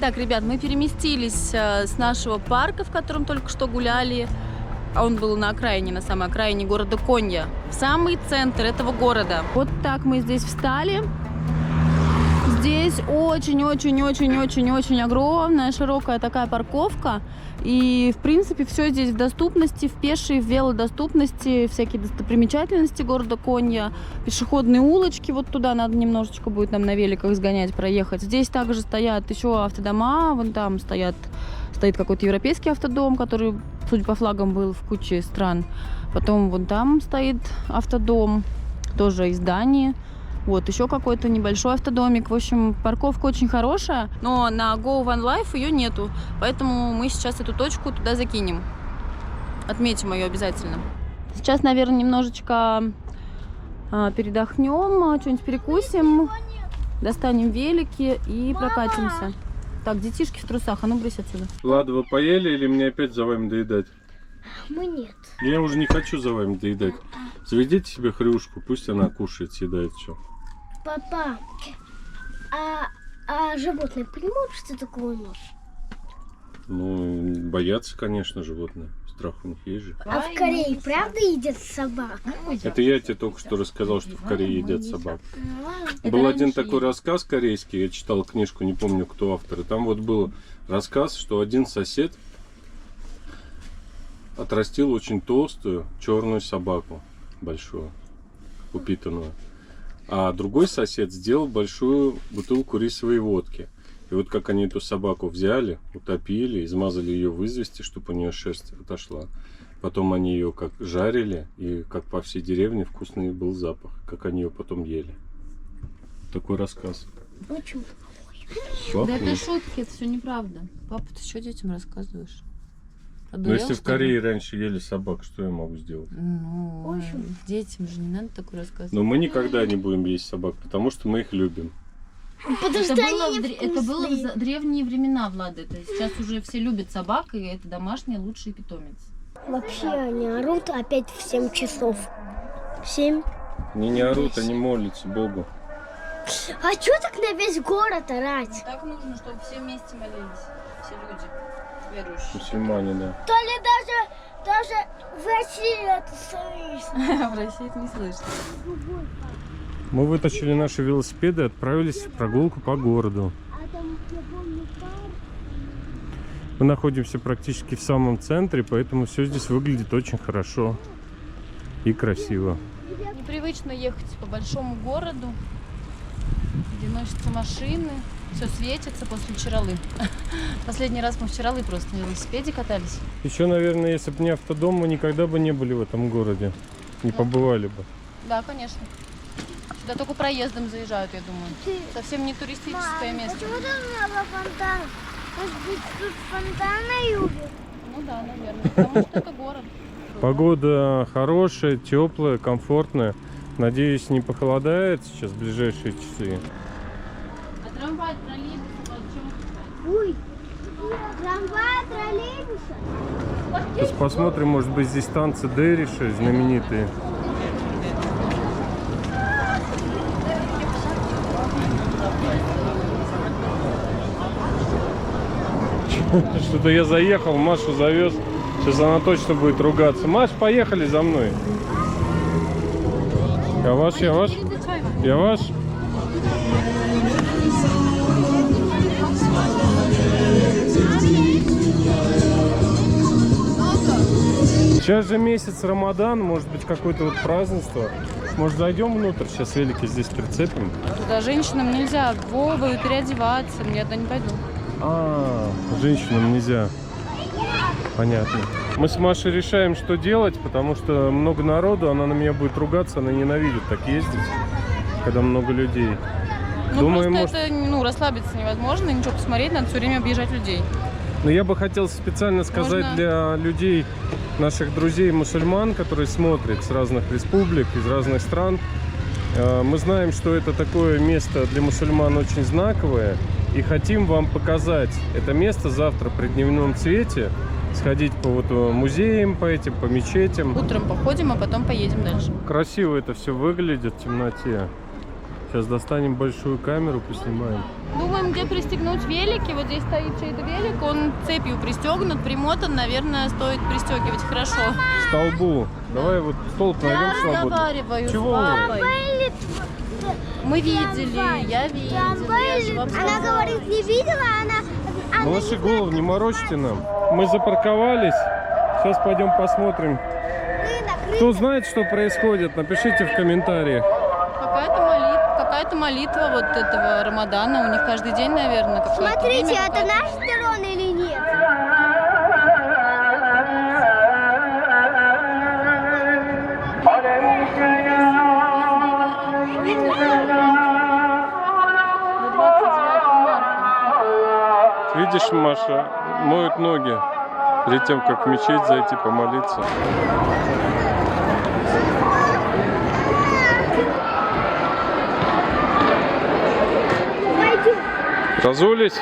Так, ребят, мы переместились с нашего парка, в котором только что гуляли. А он был на окраине, на самой окраине города Конья, в самый центр этого города. Вот так мы здесь встали. Здесь очень-очень-очень-очень-очень огромная, широкая такая парковка. И, в принципе, все здесь в доступности, в пешей, в велодоступности, всякие достопримечательности города Конья, пешеходные улочки, вот туда надо немножечко будет нам на великах сгонять, проехать. Здесь также стоят еще автодома, вон там стоит какой-то европейский автодом, который, судя по флагам, был в куче стран. Потом вон там стоит автодом, тоже из Дании. Вот, еще какой-то небольшой автодомик. В общем, парковка очень хорошая, но на Go One Life ее нету. Поэтому мы сейчас эту точку туда закинем. Отметим ее обязательно. Сейчас, наверное, немножечко передохнем, что-нибудь перекусим, достанем велики и прокатимся. Так, детишки в трусах, а ну брысь отсюда. Влада, вы поели или мне опять за вами доедать? Мы нет. Я уже не хочу за вами доедать. Заведите себе хрюшку, пусть она кушает, съедает все. Папа, а животные понимают, что такое нож? Ну, боятся, конечно, животные. Страх у них есть же. А в Корее правда едят собак? Это я тебе только что рассказал, что в Корее едят собак. Это Был один раньше такой ели. рассказ корейский, я читал книжку, не помню, кто автор. И там вот был рассказ, что один сосед отрастил очень толстую черную собаку, большую, упитанную. А другой сосед сделал большую бутылку рисовой водки. И вот как они эту собаку взяли, утопили, измазали ее в извести, чтобы у нее шерсть отошла. Потом они ее как жарили, и как по всей деревне вкусный был запах, как они ее потом ели. Такой рассказ. Почему? Да это шутки, это все неправда. Папа, ты что детям рассказываешь? Но если в Корее раньше ели собак, что я могу сделать? Ну, детям же не надо такое рассказывать. Но мы никогда не будем есть собак, потому что мы их любим. Потому что они Это было невкусные. в древние времена, Влада. Это сейчас уже все любят собак, и это домашний лучший питомец. Вообще они орут опять в 7 часов. 7. Они не орут, они молятся Богу. А чё так на весь город орать? Так нужно, чтобы все вместе молились. Все люди верующие. Мусульмане, да. То ли даже в России это слышно. В России это не слышно. Мы вытащили наши велосипеды и отправились в прогулку по городу. А там, я помню, парк. Мы находимся практически в самом центре, поэтому все здесь выглядит очень хорошо и красиво. Непривычно ехать по большому городу, где носятся машины, все светится после Чаралы. Последний раз мы в Чаралы просто на велосипеде катались. Еще, наверное, если бы не автодом, мы никогда бы не были в этом городе, не побывали бы. Да, конечно. Сюда только проездом заезжают, я думаю. Совсем не туристическое место. Почему там не было фонтана? Может быть, тут фонтаны любят? Ну да, наверное. Потому что это город. Погода хорошая, теплая, комфортная. Надеюсь, не похолодает сейчас в ближайшие часы. А трамвай, троллейбус, чем? Ой, трамвай, троллейбуса. Сейчас посмотрим, может быть, здесь танцы Дэриши знаменитые. Что-то я заехал, Машу завез. Сейчас она точно будет ругаться. Маш, поехали за мной. Я ваш, я ваш? Я ваш? Сейчас же месяц Рамадан, может быть, какое-то вот празднество. Может, зайдем внутрь, сейчас велики здесь прицепим. Туда женщинам нельзя Вовы переодеваться, я туда не пойду. Женщинам нельзя. Понятно. Мы с Машей решаем, что делать, потому что много народу, она на меня будет ругаться, она ненавидит так ездить, когда много людей. Ну Думаю, просто это, расслабиться невозможно, ничего посмотреть, надо все время объезжать людей. Но я бы хотел специально сказать для людей, наших друзей-мусульман, которые смотрят с разных республик, из разных стран. Мы знаем, что это такое место для мусульман очень знаковое. И хотим вам показать это место завтра при дневном свете. Сходить по музеям, по мечетям. Утром походим, а потом поедем дальше. Красиво это все выглядит в темноте. Сейчас достанем большую камеру, поснимаем. Думаем, где пристегнуть велики. Вот здесь стоит чей-то велик, он цепью пристегнут, примотан, наверное, стоит пристегивать хорошо. К столбу. Давай вот столб найдем свободно. Разговариваю с Чего? папой. Мы видели, я видела. Я же вам Она сказала. говорит, не видела, она Малыши, голову не морочьте нам. Мы запарковались. Сейчас пойдем посмотрим. Кто знает, что происходит, напишите в комментариях. Какая-то молитва вот этого Рамадана. У них каждый день, наверное, какое-то Смотрите, время, это наш дрон или нет? Видишь, Маша, моют ноги перед тем, как в мечеть зайти помолиться. Разулись?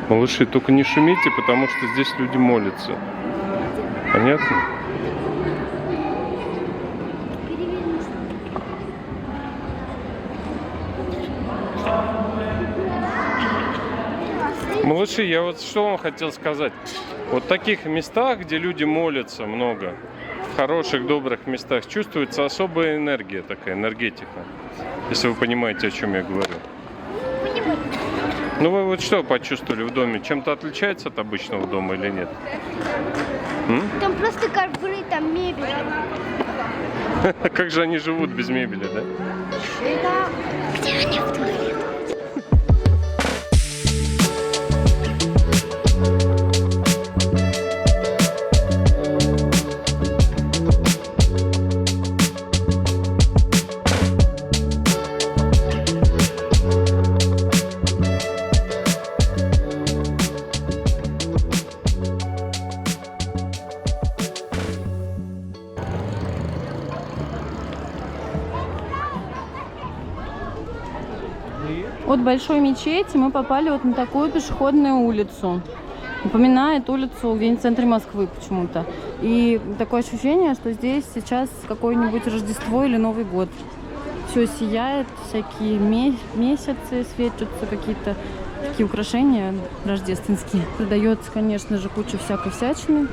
Малыши, только не шумите, потому что здесь люди молятся. Понятно? Малыши, я вот что вам хотел сказать. Вот в таких местах, где люди молятся много, в хороших, добрых местах, чувствуется особая энергия такая, энергетика. Если вы понимаете, о чем я говорю. Ну вы вот что почувствовали в доме? Чем-то отличается от обычного дома или нет? Там просто ковры, там мебель. Как же они живут без мебели, да? Где они в туалет? От большой мечети мы попали вот на такую пешеходную улицу. Напоминает улицу где-нибудь в центре Москвы почему-то. И такое ощущение, что здесь сейчас какое-нибудь Рождество или Новый год. Все сияет, всякие месяцы светятся, какие-то такие украшения рождественские. Продается, конечно же, куча всякой всячины.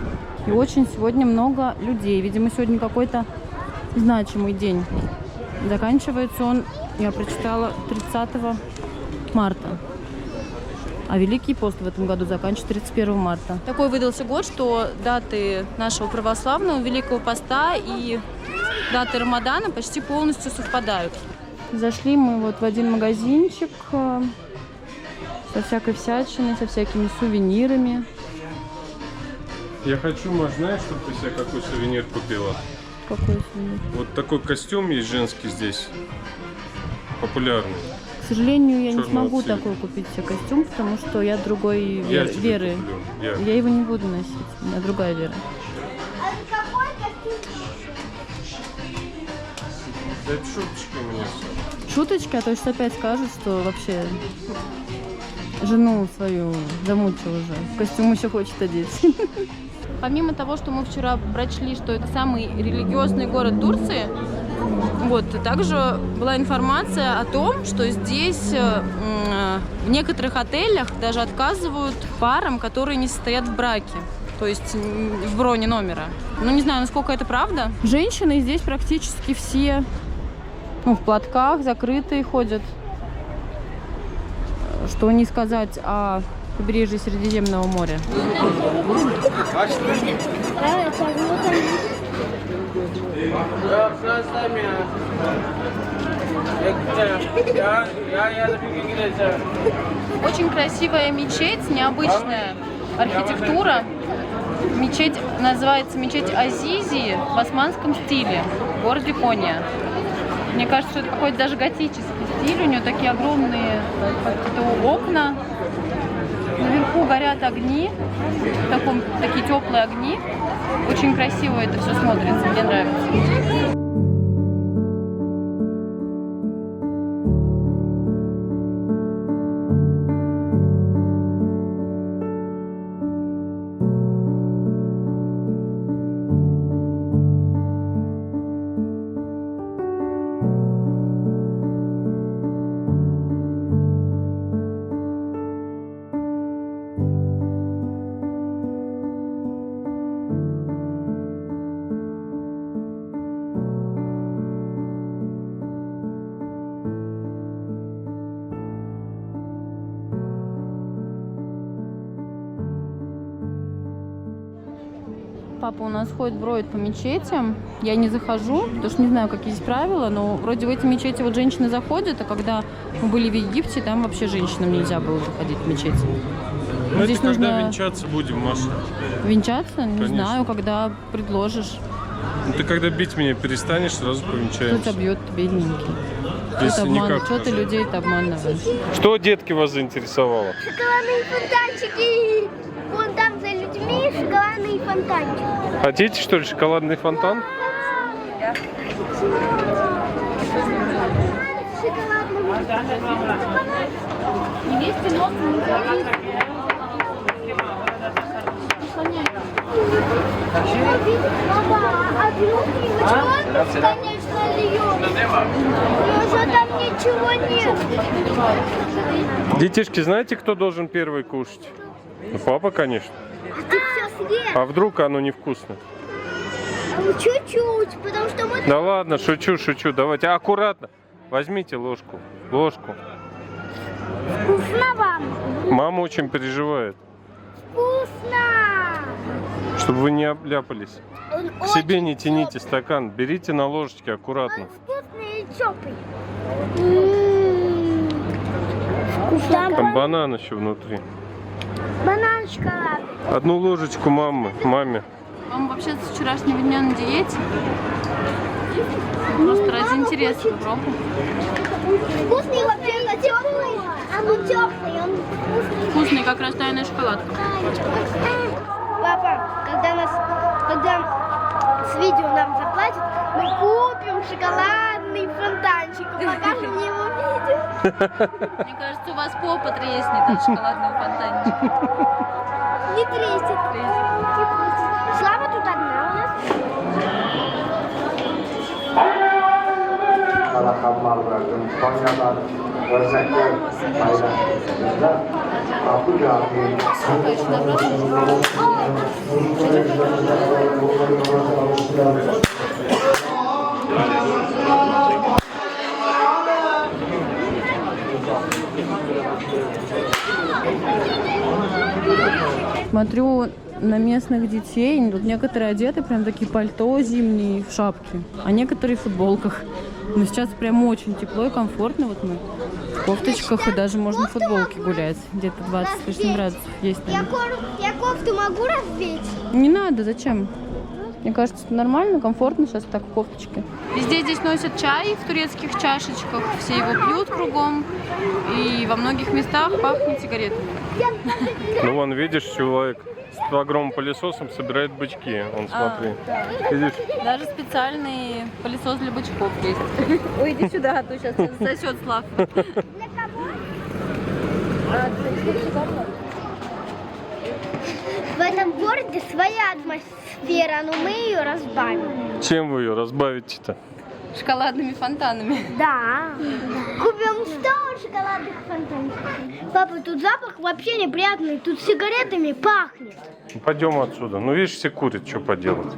И очень сегодня много людей. Видимо, сегодня какой-то значимый день. Заканчивается он, я прочитала, 30 марта. А Великий пост в этом году заканчивается 31 марта. Такой выдался год, что даты нашего православного Великого поста и даты Рамадана почти полностью совпадают. Зашли мы вот в один магазинчик со всякой всячиной, со всякими сувенирами. Я хочу, Маш, знаешь, чтобы ты себе какой сувенир купила? Какой сувенир? Вот такой костюм есть женский здесь, популярный. К сожалению, я не Черного смогу цвета. такой купить себе костюм, потому что я другой Я тебе веры. куплю. Я его не буду носить, у меня другая вера. Это шуточка у меня все. Шуточки, а то сейчас опять скажут, что вообще жену свою замучил уже. В костюм еще хочет одеть. Помимо того, что мы вчера прочли, что это самый религиозный город Турции, вот, также была информация о том, что здесь в некоторых отелях даже отказывают парам, которые не состоят в браке. То есть в броне номера. Ну, не знаю, насколько это правда. Женщины здесь практически все в платках, закрытые ходят. Что не сказать о побережье Средиземного моря. Очень красивая мечеть, необычная архитектура. Мечеть называется мечеть Азизи в османском стиле в городе Кония. Мне кажется, что это какой-то даже готический стиль. У нее такие огромные какие-то окна. Наверху горят огни, такие теплые огни. Очень красиво это все смотрится, мне нравится. Папа у нас ходит, броет по мечетям. Я не захожу, потому что не знаю, какие здесь правила, но вроде в эти мечети вот женщины заходят, а когда мы были в Египте, там вообще женщинам нельзя было заходить в мечеть. Ну, здесь это когда нужно венчаться будем, Маша? Венчаться? Не Конечно. знаю, когда предложишь. Ну, ты когда бить меня перестанешь, сразу Кто повенчаемся. тебя бьет, бедненький? Если никак. Что ты людей-то обманываешь? Что, детки, вас заинтересовало? Шоколадные фонтанчики. Вон там за людьми шоколадные фонтанчики. Хотите, что ли, шоколадный фонтан? Невесте нос не говорит. А внутри конечно, льет. Но уже там ничего нет. Детишки, знаете, кто должен первый кушать? Ну, папа, конечно. А ты все съешь. А вдруг оно невкусно? Чуть-чуть, потому что мы... Да ладно, шучу. Давайте аккуратно. Возьмите ложку. Вкусно вам. Мама очень переживает, Вкусно. чтобы вы не обляпались. Он К себе очень не тяните тёплый. стакан. Берите на ложечке аккуратно. Он вкусный и теплый. Вкусно. Там банан еще внутри. Банан шоколад. Одну ложечку маме. Мама вообще с вчерашнего дня на диете. Просто ради интереса попробуй. Вкусный вообще, теплый. Он теплый, он вкусный. Вкусный, как растаянная шоколадка. Папа, когда с видео нам заплатят, мы купим шоколадный фонтанчик и покажем его видео. Мне кажется, у вас попа треснет от шоколадного фонтанчика. Не трестит. Слава тут одна у нас. Mal bıraktım. Konya'dan özellikle paylaştığımızda Kapı Camii Смотрю на местных детей, тут некоторые одеты прям такие пальто зимние в шапке, а некоторые в футболках. Но сейчас прям очень тепло и комфортно. Вот мы в кофточках и даже можно в футболке гулять. Где-то 20 с лишним градусов есть. Я кофту могу раздеть? Не надо, зачем? Мне кажется, это нормально, комфортно сейчас так в кофточке. Везде здесь носят чай в турецких чашечках, все его пьют кругом. И во многих местах пахнет сигаретами. Ну вон, видишь, человек с огромным пылесосом собирает бычки. Он, смотри. Видишь? Даже специальный пылесос для бычков есть. Ой, иди сюда, а то сейчас засосет Слав. В этом городе своя атмосфера, но мы ее разбавим. Чем вы ее разбавите-то? Шоколадными фонтанами. Да. Купим 100 шоколадных фонтанчиков. Папа, тут запах вообще неприятный. Тут сигаретами пахнет. Пойдем отсюда. Ну, видишь, все курят, что поделать.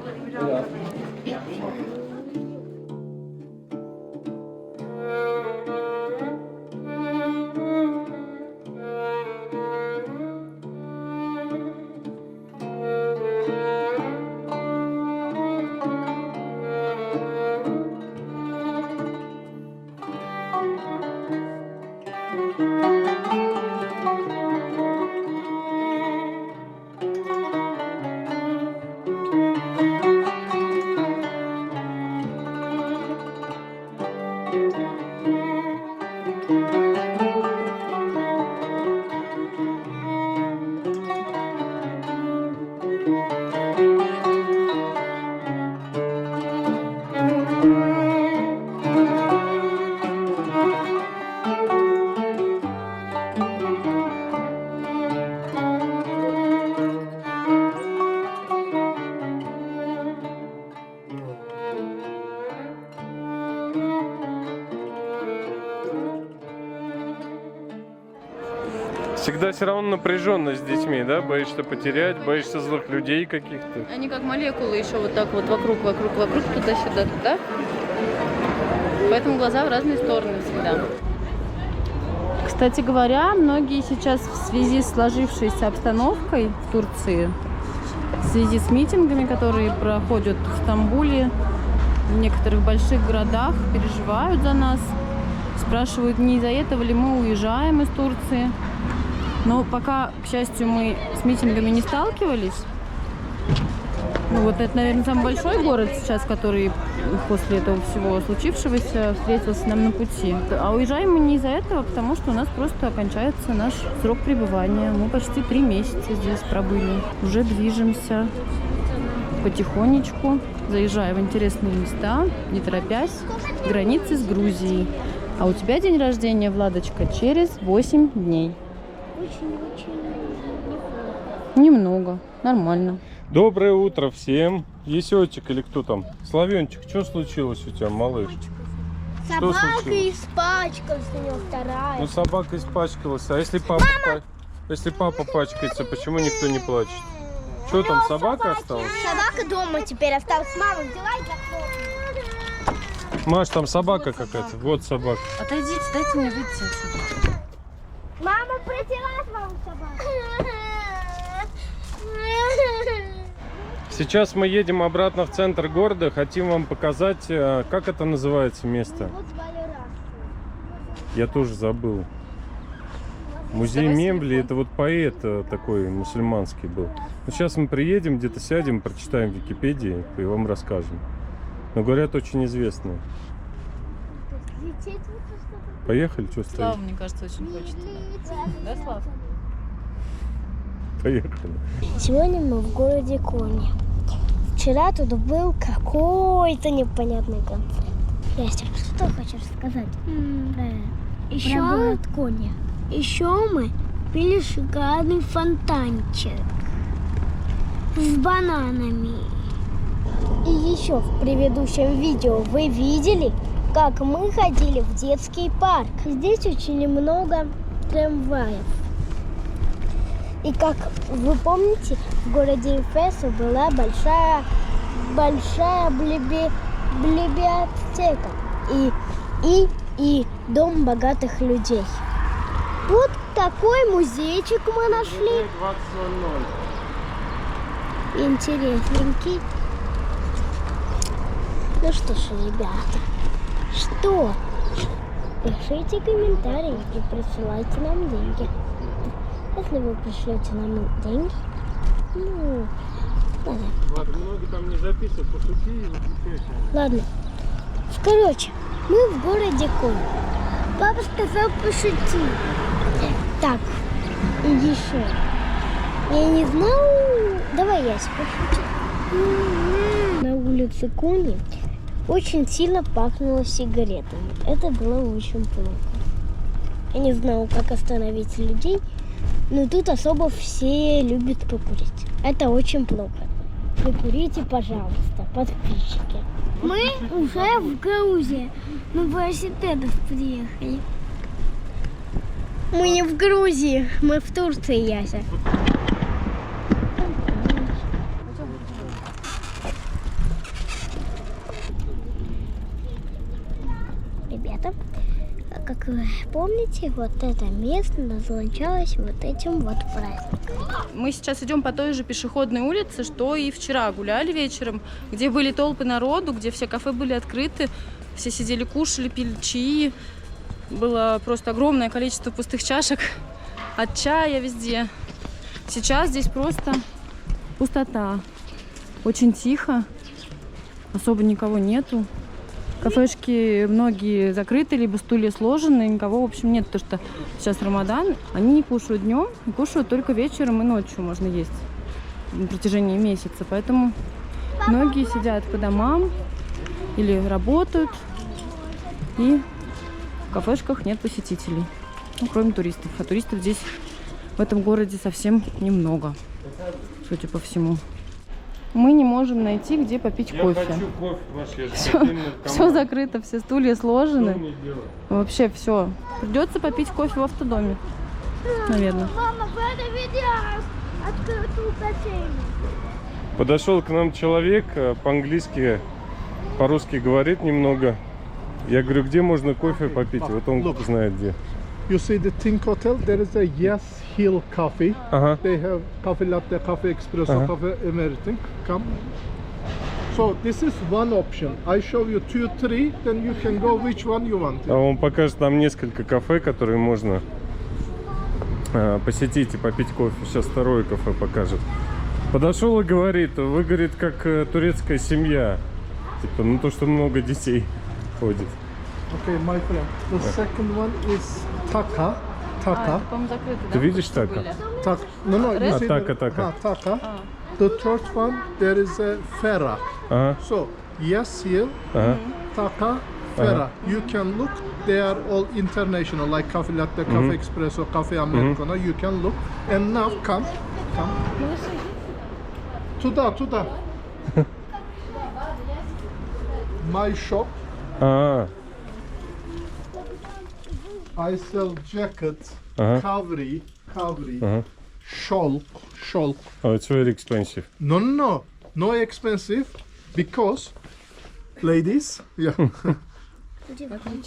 Всегда все равно напряженность с детьми, да? Боишься потерять, боишься злых людей каких-то. Они как молекулы еще вот так вот вокруг, туда-сюда, туда. Поэтому глаза в разные стороны всегда. Кстати говоря, многие сейчас в связи с сложившейся обстановкой в Турции в связи с митингами, которые проходят в Стамбуле, в некоторых больших городах, переживают за нас. Спрашивают, не из-за этого ли мы уезжаем из Турции. Но пока, к счастью, мы с митингами не сталкивались. Ну вот это, наверное, самый большой город сейчас, который после этого всего случившегося встретился нам на пути. А уезжаем мы не из-за этого, потому что у нас просто кончается наш срок пребывания. Мы почти 3 месяца здесь пробыли. Уже движемся потихонечку, заезжая в интересные места, не торопясь, к границе с Грузией. А у тебя день рождения, Владочка, через 8 дней. Немного, нормально. Доброе утро всем. Есечек или кто там? Славенчик, что случилось у тебя, малыш? Собака испачкалась, у него вторая. Ну, собака испачкалась. А если папа пачкается, почему никто не плачет? Что там, собака осталась? Собака дома теперь осталась. Мама, взяла и закрыла. Маш, там собака какая-то. Вот собака. Отойдите, дайте мне выйти отсюда. Мама протирает вам собаку. Сейчас мы едем обратно в центр города. Хотим вам показать, как это называется место. Я тоже забыл. Музей Мембли, это вот поэт такой мусульманский был. Но сейчас мы приедем, где-то сядем, прочитаем в Википедии и вам расскажем. Но говорят, очень известный. Поехали, что стоит? Слава, мне кажется, очень хочет. Да, Слав? Поехали. Сегодня мы в городе Кони. Вчера тут был какой-то непонятный концерт. Настя, что хочешь сказать? Еще город Кони. Еще мы пили шоколадный фонтанчик с бананами. И еще в предыдущем видео вы видели, как мы ходили в детский парк. Здесь очень много трамваев. И как вы помните, в городе Эфесу была большая библиотека и дом богатых людей. Вот такой музейчик мы нашли. Интересненький. Ну что ж, ребята, что? Пишите комментарии и присылайте нам деньги. Если вы пришлете нам деньги, ну, ладно. Ладно, много там не записывай, пошути и выключайся. Ладно. Короче, мы в городе Кони. Папа сказал пошути. Так, и еще. Я не знал. Давай я пошучу. На улице Кони очень сильно пахнуло сигаретами. Это было очень плохо. Я не знал, как остановить людей. Но тут особо все любят покурить. Это очень плохо. Прикурите, пожалуйста, подписчики. Мы уже в Грузии. Мы в велосипедах приехали. Мы не в Грузии, мы в Турции, Яся. Ребята, как вы помните, вот это место назначалось вот этим вот праздником. Мы сейчас идем по той же пешеходной улице, что и вчера гуляли вечером, где были толпы народу, где все кафе были открыты, все сидели, кушали, пили чаи. Было просто огромное количество пустых чашек от чая везде. Сейчас здесь просто пустота. Очень тихо, особо никого нету. Кафешки многие закрыты, либо стулья сложены, никого, в общем, нет, потому что сейчас Рамадан. Они не кушают днем, кушают только вечером и ночью можно есть на протяжении месяца. Поэтому многие сидят по домам или работают, и в кафешках нет посетителей, ну, кроме туристов. А туристов здесь, в этом городе, совсем немного, судя по всему. Мы не можем найти, где попить кофе. Я хочу кофе, Маш, все закрыто, все стулья сложены. Вообще все. Придется попить кофе в автодоме, наверное. Мама, в этом видео открытую кофейню. Подошел к нам человек, по-английски, по-русски говорит немного. Я говорю, где можно кофе попить? Вот он знает где. You see the Think Hotel, there is a Yes Hill Coffee. Ага. They have coffee latte, coffee espresso, coffee everything. Come. So this is one option. I show you 2, 3, then you can go which one you want. А он покажет нам несколько кафе, которые можно посетить и попить кофе. Сейчас второе кафе покажет. Подошел и говорит, вы, говорит, как турецкая семья. Типа, ну то, что много детей ходит. Okay, my friend. The second one is Taka. Taka. это, по-моему, закрыто, да? Ты видишь Что Така? были? Tak. No, no. You see Taka, the, Taka. Taka. The third one, there is a Fera. Ага, So, Yes Hill, ага. Taka, Fera. You can look. They are all international, like coffee latte, coffee espresso, coffee americano. You can look. And now come. Tуда. My shop. А, I sell jacket, Ага. kavri, ага. şolk. Oh, it's very expensive. No expensive, because ladies, yeah.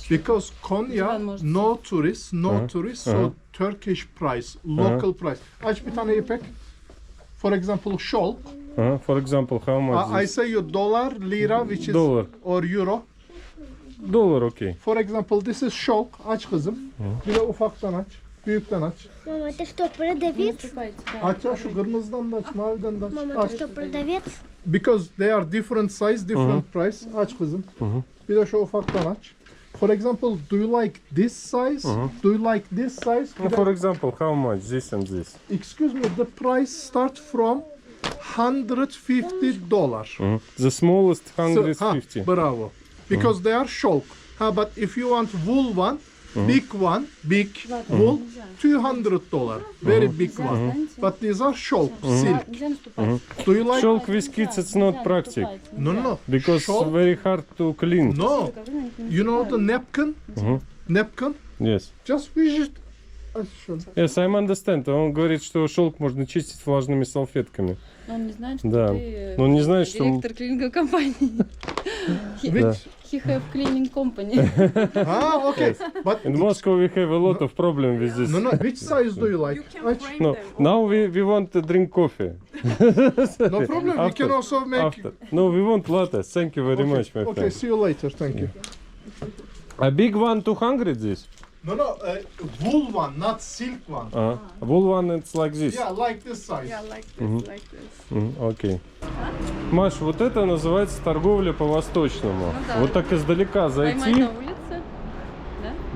Because Konya, no tourists, so Turkish price, local price. Aç bir tane ipek. For example, şolk. Ага. For example, how much I this? say you dollar, lira, which is Dollar. or euro. Dollar, okay. For example, this is şolk. Aç kızım. Bir de ufaktan aç. Büyükten aç. Мама, это что, продавец? Aç ya şu kırmızıdan da aç, maviden de aç. Мама, Aç. это что, продавец? Because they are different size, different price. Aç kızım. Bir de şu ufaktan aç. For example, do you like this size? Do you like this size? Ну, for example, how much this and this? Excuse me, the price start from $150. The smallest So, 150. bravo. Because they are şolk. But if you want wool one, big wool, $200. Very big one. But these are şolk, silk. Нельзя наступать. Do you like? Шелк with kids, it's not practical. No. Because Şolk? very hard to clean. No. You know the napkin? Napkin? Yes. Just visit. Aç şunu. Yes, I understand. Он говорит, что шелк можно чистить влажными салфетками. Но он не знает, что Да. ты Но он не знает, что... директор клининговой компании. Да. He have cleaning company. Okay. But In Moscow we have a lot of problem with this. no. Which size do you like? Aç. No, now we want to drink coffee. No problem. We can also make. After. No, we want latte. Thank you very much, my Okay. friend. See you later. Thank you. A big one 200 this? No. Wool one, not silk one. Wool one it's like this. Yeah, like this size. Окей. Маш, вот это называется торговля по-восточному. да. Вот так издалека Поймать зайти, на улице.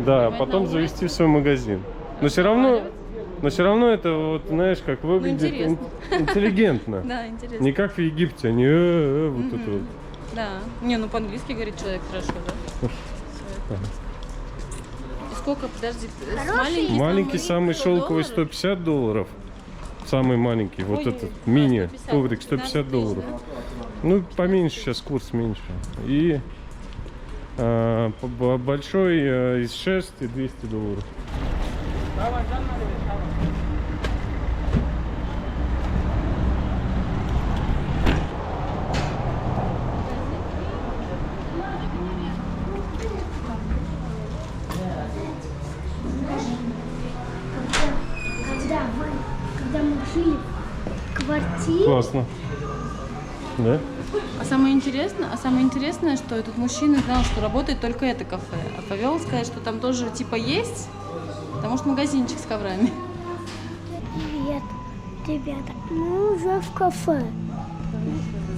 да, поймать потом на завести в свой магазин. Но все равно это вот, знаешь, как выглядит интересно. интеллигентно. Да, интересно. Не как в Египте, они вот это вот. Да. Не, ну по-английски говорит человек хорошо, да? И сколько, подожди, Маленький самый шелковый $150. Самый маленький, вот Ой, этот мини 150, коврик $150. 15 тысяч, Ну, поменьше сейчас, курс меньше. И большой из шерсти $200. Когда мы жили в квартире, Классно. Да? А самое интересное, что этот мужчина знал, что работает только это кафе. А повел сказать, что там тоже типа есть, потому что магазинчик с коврами. привет, ребята, мы уже в кафе.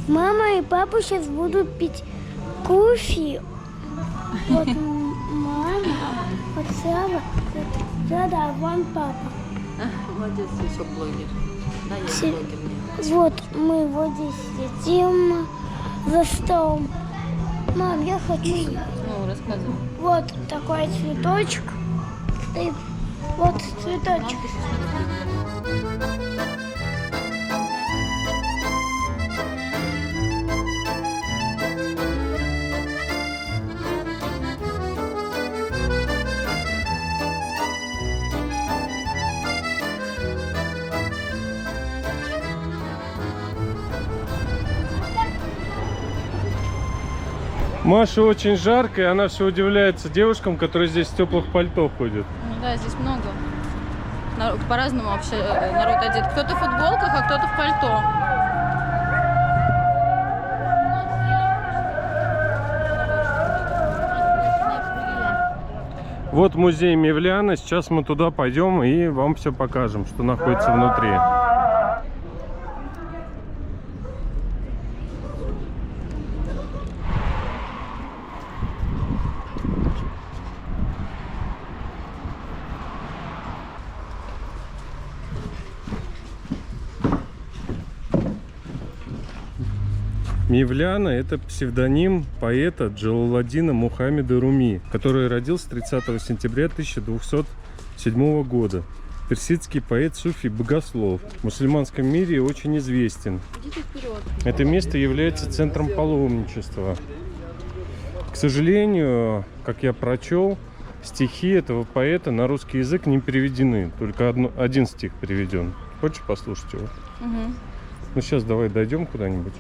Мама и папа сейчас будут пить кофе. Вот мама, вот Сава, вот Дада, вон папа. Молодец, еще блогер. Да, я Си- блогер. Вот мы вот здесь сидим за столом. Мам, я хочу. Ну, рассказывай. Вот такой цветочек. И вот цветочек. Маша очень жарко, и она все удивляется девушкам, которые здесь в теплых пальто ходят. Ну да, здесь много. По-разному вообще народ одет. Кто-то в футболках, а кто-то в пальто. Вот музей Мевляна. Сейчас мы туда пойдем и вам все покажем, что находится внутри. Мевляна – это псевдоним поэта Джалаладдина Мухаммеда Руми, который родился 30 сентября 1207 года. Персидский поэт, суфи, богослов. В мусульманском мире очень известен. Идите вперед. Это место является центром паломничества. К сожалению, как я прочел, стихи этого поэта на русский язык не переведены. Только один стих переведен. Хочешь послушать его? Угу. Ну, сейчас давай дойдем куда-нибудь.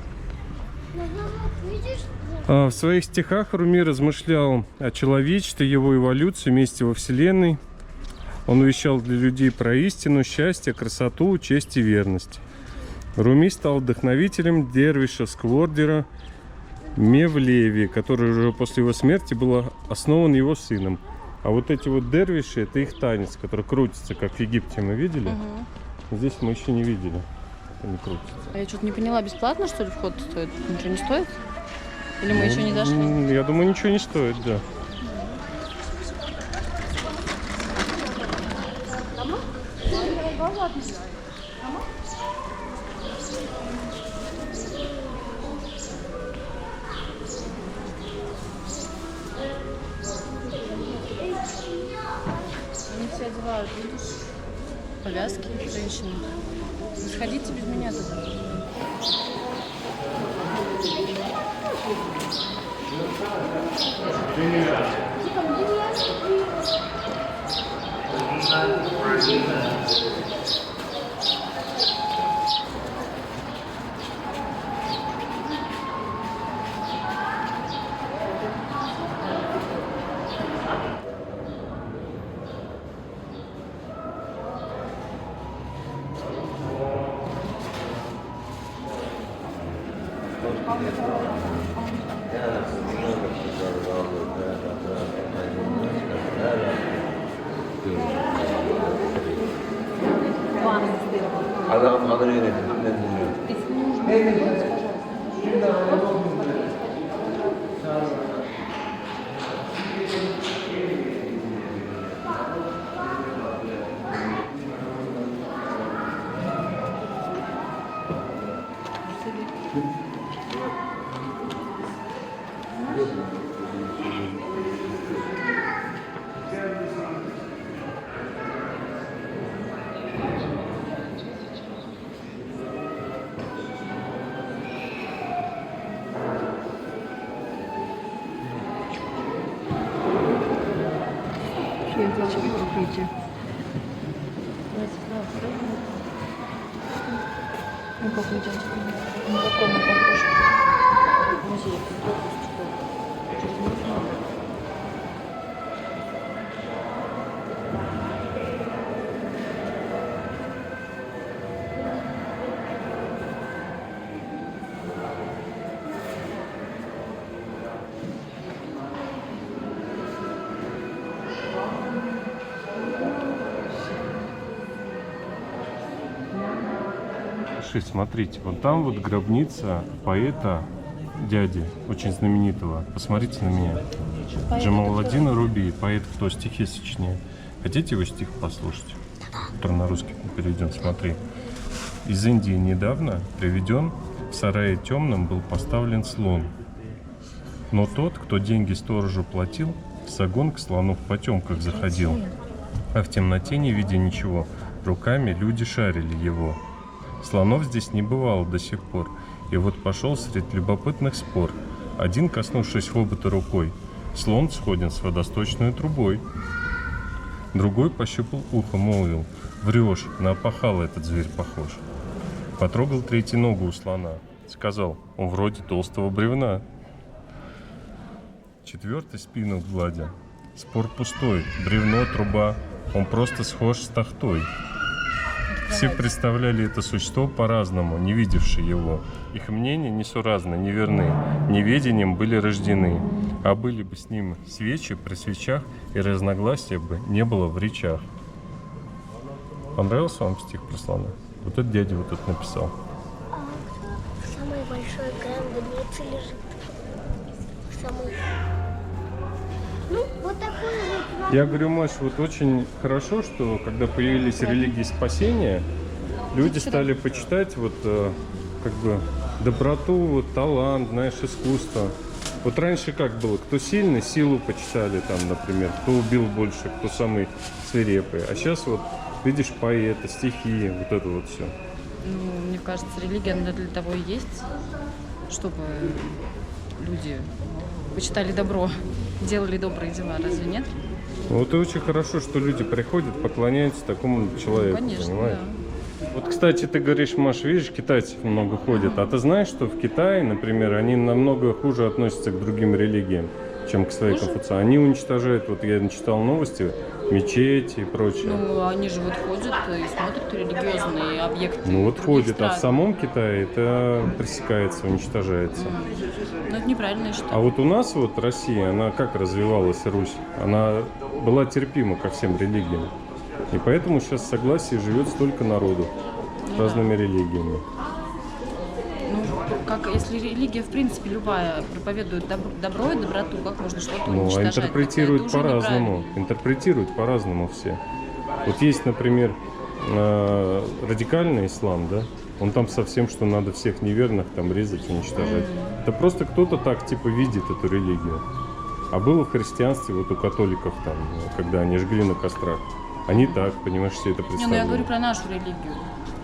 В своих стихах Руми размышлял о человечестве, его эволюции, месте во Вселенной. Он вещал для людей про истину, счастье, красоту, честь и верность. Руми стал вдохновителем дервишевского ордера Мевлеви, который уже после его смерти был основан его сыном. А вот эти вот дервиши — это их танец, который крутится, как в Египте мы видели. Угу. Здесь мы еще не видели. Они крутятся. А я что-то не поняла, бесплатно, что ли, вход стоит? Ничего не стоит? Или мы еще не зашли? Я думаю, ничего не стоит, да. Они все одевают, видишь, повязки женщины. Сходите без меня туда. Adam alır yönetiminden dinliyor. Ну как идем? На какой мы похож? Музей. Смотрите, вот там вот гробница поэта дяди, очень знаменитого. Посмотрите на меня. Джамаладдина Руми, поэт, кто стихи сочиняет. Хотите его стих послушать? Который на русский переведен, смотри. Из Индии недавно приведен, в сарае темном был поставлен слон. Но тот, кто деньги сторожу платил, в загон к слону в потемках заходил. А в темноте, не видя ничего, руками люди шарили его. Слонов здесь не бывало до сих пор, и вот пошел средь любопытных спор. Один, коснувшись хобота рукой, слон сходен с водосточной трубой. Другой пощупал ухо, молвил: врешь, на опахало этот зверь похож. Потрогал третий ногу у слона, сказал: он вроде толстого бревна. четвертый спину гладя. Спор пустой, бревно, труба, он просто схож с тахтой. Все представляли это существо по-разному, не видевшие его. Их мнения несуразны, неверны, неведением были рождены. А были бы с ним свечи при свечах, и разногласия бы не было в речах. Понравился вам стих Руслана? Вот этот дядя вот это написал. Самый большой экран в больнице лежит. Самый. Ну, вот такой вот. Я говорю, Маш, вот очень хорошо, что когда появились религии спасения, люди стали почитать вот как бы доброту, вот, талант, знаешь, искусство. Вот раньше как было, кто сильный, силу почитали там, например, кто убил больше, кто самый свирепый. А сейчас вот видишь поэты, стихи, вот это вот все. Ну, мне кажется, религия она для того и есть, чтобы люди почитали добро, делали добрые дела, разве нет? Вот и очень хорошо, что люди приходят, поклоняются такому человеку, Конечно, понимаешь? да. Вот, кстати, ты говоришь, Маш, видишь, китайцев много ходят. А ты знаешь, что в Китае, например, они намного хуже относятся к другим религиям, чем к своей Конфуции? Они уничтожают, вот я читал новости, мечети и прочее. Ну, они же вот ходят и смотрят религиозные объекты. Ну вот других ходят, а в стран. самом Китае это пресекается, уничтожается. Ну, это неправильно, я считаю. А вот у нас вот Россия, она как развивалась, Русь? Она была терпима ко всем религиям. И поэтому сейчас в согласии живет столько народу с разными религиями. Ну, как, если религия, в принципе, любая проповедует добро и доброту, как можно что-то Ну, а уничтожать? интерпретируют Это уже по-разному. неправильно. Интерпретируют по-разному все. Вот есть, например, радикальный ислам, да? Он там совсем, что надо всех неверных там резать, уничтожать. Это просто кто-то так типа видит эту религию. А было в христианстве, вот у католиков там, когда они жгли на кострах. Они так, понимаешь, все это Не, ну я представляют. говорю про нашу религию.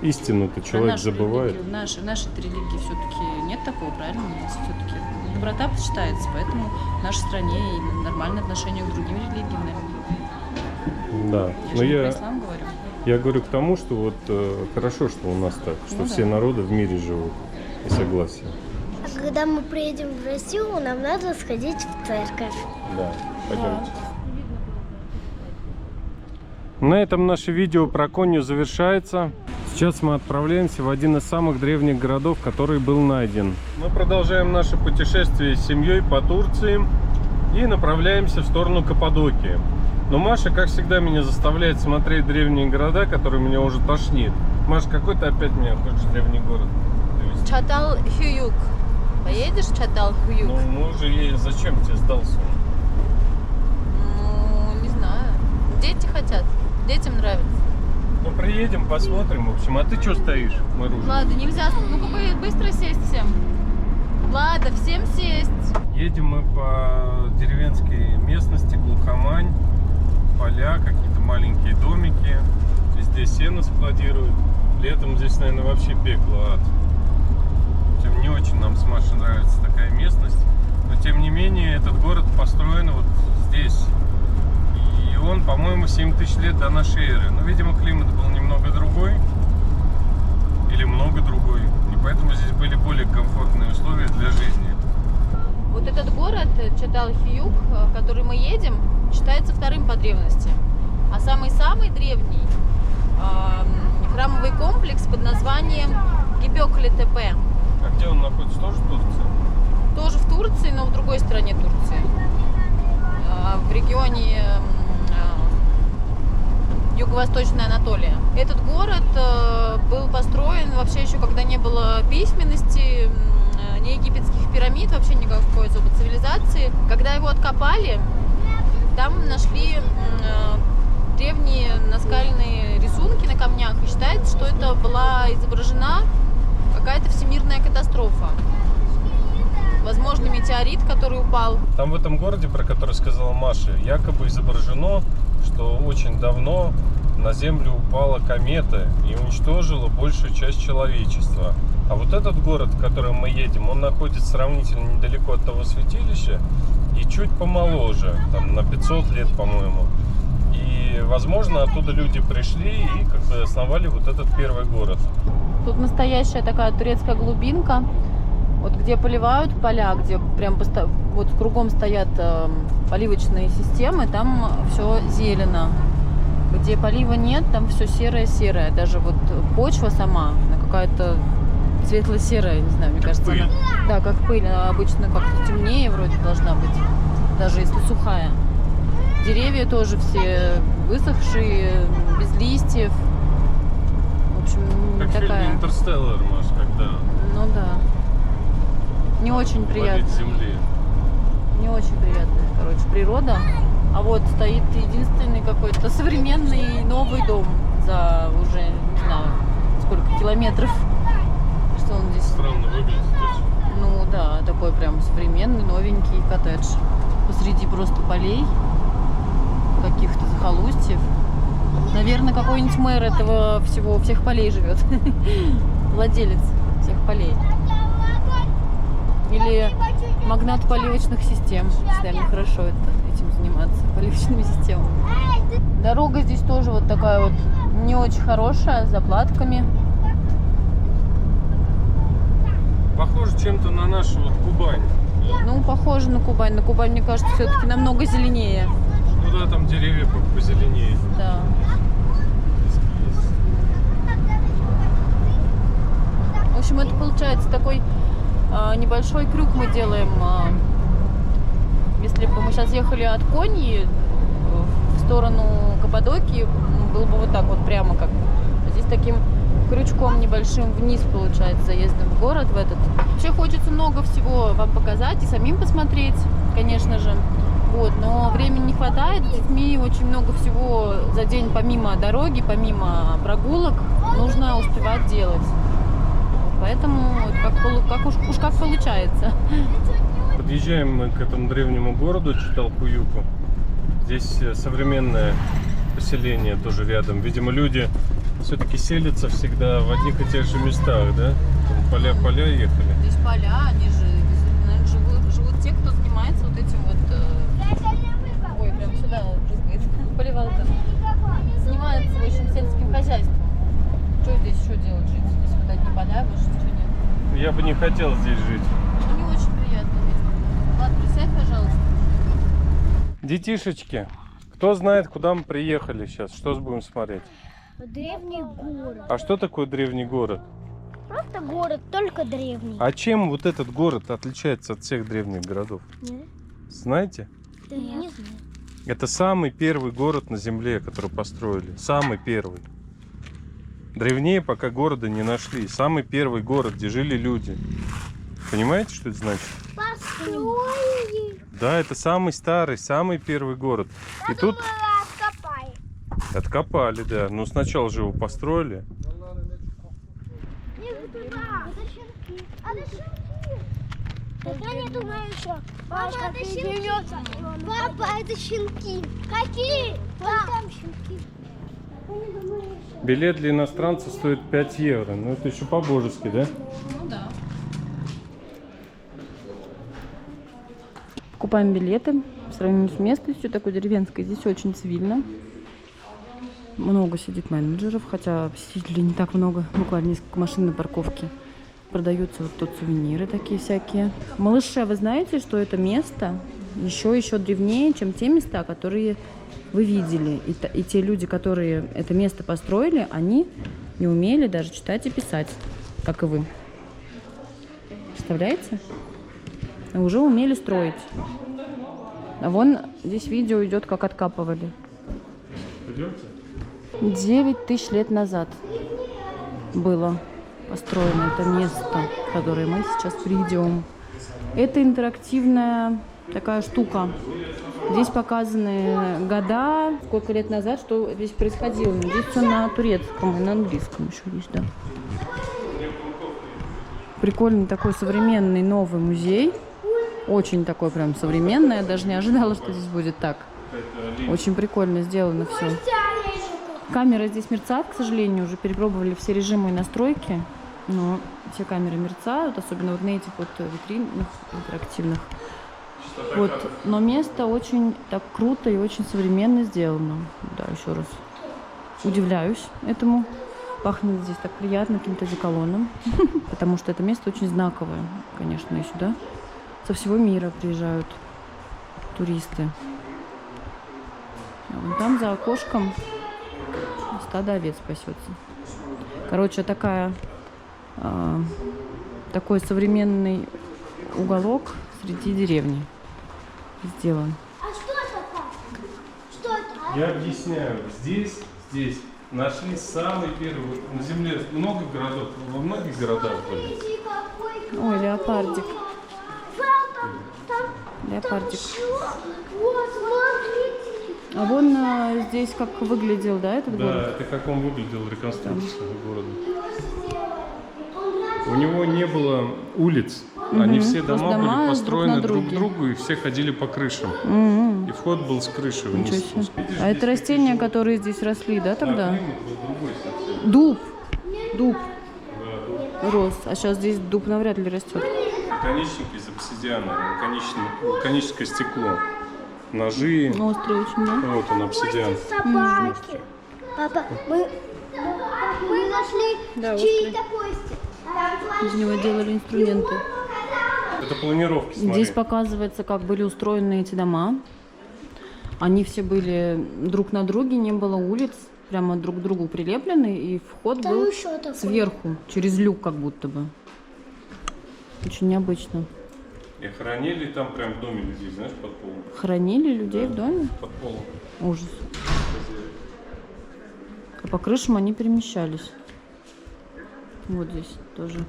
Истину-то Про человек нашу забывает. религию. В нашей религии все-таки нет такого, правильно? У нас все-таки доброта почитается, поэтому в нашей стране и нормальное отношение к другим религиям, наверное. Да. Я Но же не про ислам говорю. я говорю к тому, что вот хорошо, что у нас так, что Ну все да. народы в мире живут и согласие. А когда мы приедем в Россию, нам надо сходить в церковь. Да, пойдемте. На этом наше видео про Конью завершается. Сейчас мы отправляемся в один из самых древних городов, который был найден. Мы продолжаем наше путешествие с семьей по Турции и направляемся в сторону Каппадокии. Но Маша, как всегда, меня заставляет смотреть древние города, которые меня уже тошнит. Маша, какой ты опять меня хочешь древний город довести? Чатал-Хююк. Поедешь в Чатал-Хююк? Ну, мы уже едем. Зачем тебе сдался? Ну, не знаю. Дети хотят. Детям нравится. Ну, приедем, посмотрим, в общем. А ты что стоишь, Маруся? Ладно, нельзя. Ну-ка быстро сесть всем. Ладно, всем сесть. Едем мы по деревенской местности, глухомань, поля, какие-то маленькие домики. Везде сено складируют. Летом здесь, наверное, вообще пекло, ад. Тем не очень нам с Машей нравится такая местность. Но, тем не менее, этот город построен вот здесь. И он, по-моему, 7000 лет до нашей эры. Но, видимо, климат был немного другой. Или много другой. И поэтому здесь были более комфортные условия для жизни. Вот этот город Чатал-Хююк, в который мы едем, считается вторым по древности. А самый-самый древний храмовый комплекс под названием Гебекли-Тепе. А где он находится? Тоже в Турции? Тоже в Турции, но в другой стране Турции. В регионе Юго-Восточная Анатолия. Этот город был построен вообще еще когда не было письменности, ни египетских пирамид, вообще никакой особой цивилизации. Когда его откопали, там нашли древние наскальные рисунки на камнях, и считается, что это была изображена какая-то всемирная катастрофа. Возможно, метеорит, который упал. Там в этом городе, про который сказала Маша, якобы изображено, что очень давно на Землю упала комета и уничтожила большую часть человечества. А вот этот город, в котором мы едем, он находится сравнительно недалеко от того святилища и чуть помоложе, там на 500 лет, по-моему. И, возможно, оттуда люди пришли и как бы основали вот этот первый город. Тут настоящая такая турецкая глубинка. Вот где поливают поля, где прям вот кругом стоят поливочные системы, там все зелено. Где полива нет, там все серое-серое. Даже вот почва сама, она какая-то светло-серая, не знаю, мне кажется, она... Да, как пыль, она обычно как-то темнее вроде должна быть, даже если сухая. Деревья тоже все высохшие, без листьев. В общем, Как такая... фильм «Интерстеллар», Маш, когда Ну да. Не очень приятно. валит земли. Не очень приятная, короче, природа. А вот стоит единственный какой-то современный новый дом за уже, не знаю, сколько километров. Что он здесь? Странно выглядит очень. Ну да, такой прям современный, новенький коттедж. Посреди просто полей, каких-то захолустьев. Наверное, какой-нибудь мэр этого всех полей живет. Владелец всех полей. Или магнат поливочных систем. Наверное, хорошо этим заниматься, поливочными системами. Дорога здесь тоже вот такая вот не очень хорошая, с заплатками. Похоже чем-то на нашу вот Кубань. Ну, похоже на Кубань. На Кубань, мне кажется, все-таки намного зеленее. Ну да, там деревья позеленее. Да. В общем, это получается такой небольшой крюк мы делаем. Если бы мы сейчас ехали от Коньи в сторону Каппадокии, было бы вот так вот прямо как. Здесь таким крючком небольшим вниз получается заездом в город в этот. Вообще хочется много всего вам показать и самим посмотреть, конечно же. Вот, но времени не хватает, с детьми очень много всего за день помимо дороги, помимо прогулок нужно успевать делать. Поэтому как получается. Подъезжаем мы к этому древнему городу Читалхуюку. Здесь современное поселение тоже рядом. Видимо, люди все-таки селятся всегда в одних и тех же местах, да? Там поля ехали. Здесь поля, они же, наверное, живут те, кто занимается вот этим вот... Ой, прям сюда брызгает поливалка. Занимается, в общем, сельским хозяйством. Что здесь еще делать жить? Здесь вот одни поля, больше ничего нет. Я бы не хотел здесь жить. Ну, не очень приятно место. Ладно, присядь, пожалуйста. Детишечки, кто знает, куда мы приехали сейчас? Что будем смотреть? Древний город. А что такое древний город? Просто город, только древний. А чем вот этот город отличается от всех древних городов? Нет. Знаете? Да я не знаю. Это самый первый город на Земле, который построили. Самый первый. Древнее пока города не нашли. Самый первый город, где жили люди. Понимаете, что это значит? Построили. Да, это самый старый, самый первый город. И тут Откопали. откопали, да. Но сначала же его построили. Нет, туда. Это щенки. Это щенки. Так я не думаю еще. Мама, это щенки. Папа, это щенки. Какие? Вон там щенки. Билет для иностранца стоит 5 евро. Ну это еще по-божески, да? Ну да. Покупаем билеты. В сравнении с местностью, такой деревенской, здесь очень цивильно. Много сидит менеджеров, хотя посетителей не так много. Буквально несколько машин на парковке. Продаются вот тут сувениры такие всякие. Малыши, вы знаете, что это место еще древнее, чем те места, которые вы видели. И те люди, которые это место построили, они не умели даже читать и писать, как и вы. Представляете? А уже умели строить. А вон здесь видео идет, как откапывали. 9000 лет назад было построено это место, в которое мы сейчас придем. Это интерактивная такая штука. Здесь показаны года, сколько лет назад, что здесь происходило. Но здесь все на турецком и на английском еще есть, да. Прикольный такой современный новый музей. Очень такой прям современный. Я даже не ожидала, что здесь будет так. Очень прикольно сделано все. Камера здесь мерцает, к сожалению. Уже перепробовали все режимы и настройки. Но все камеры мерцают, особенно вот на этих вот витринах интерактивных. Вот, но место очень так круто и очень современно сделано. Да, еще раз удивляюсь этому. Пахнет здесь так приятно каким-то одеколоном, потому что это место очень знаковое, конечно, и сюда со всего мира приезжают туристы. А вон там за окошком стадо овец пасется. Короче, такой современный уголок среди деревни сделан. А что это так? Что это? Я объясняю. Здесь нашли самый первый. Вот на Земле много городов, во многих городах были. Ой, леопардик. Там Леопардик. вот, смотрите. А вон здесь как выглядел, да, этот Да, город? это как он выглядел, реконструкция города. У него не было улиц. Они все Просто дома дома были построены друг на друг к друге. другу, и все ходили по крышам. И вход был с крыши вниз. Ничего себе. Видишь, А это здесь растения, такие которые здесь росли, да, желтые. тогда? Да, климат был другой совсем. Дуб Да, рос, а сейчас здесь дуб навряд ли растет. наконечники из обсидиана, вулканическое стекло. Ножи. Острый очень, да? Вот он, обсидиан. Собаки. Папа, мы нашли Да, чьи-то кости. Из него делали инструменты. Это планировки, смотри. Здесь показывается, как были устроены эти дома. Они все были друг на друге, не было улиц, прямо друг к другу прилеплены, и вход Там был еще такое. сверху, через люк как будто бы. Очень необычно. И хоронили там прям в доме людей, знаешь, под полом. Хоронили людей в доме? Под полом. Ужас. А по крышам они перемещались. Вот здесь тоже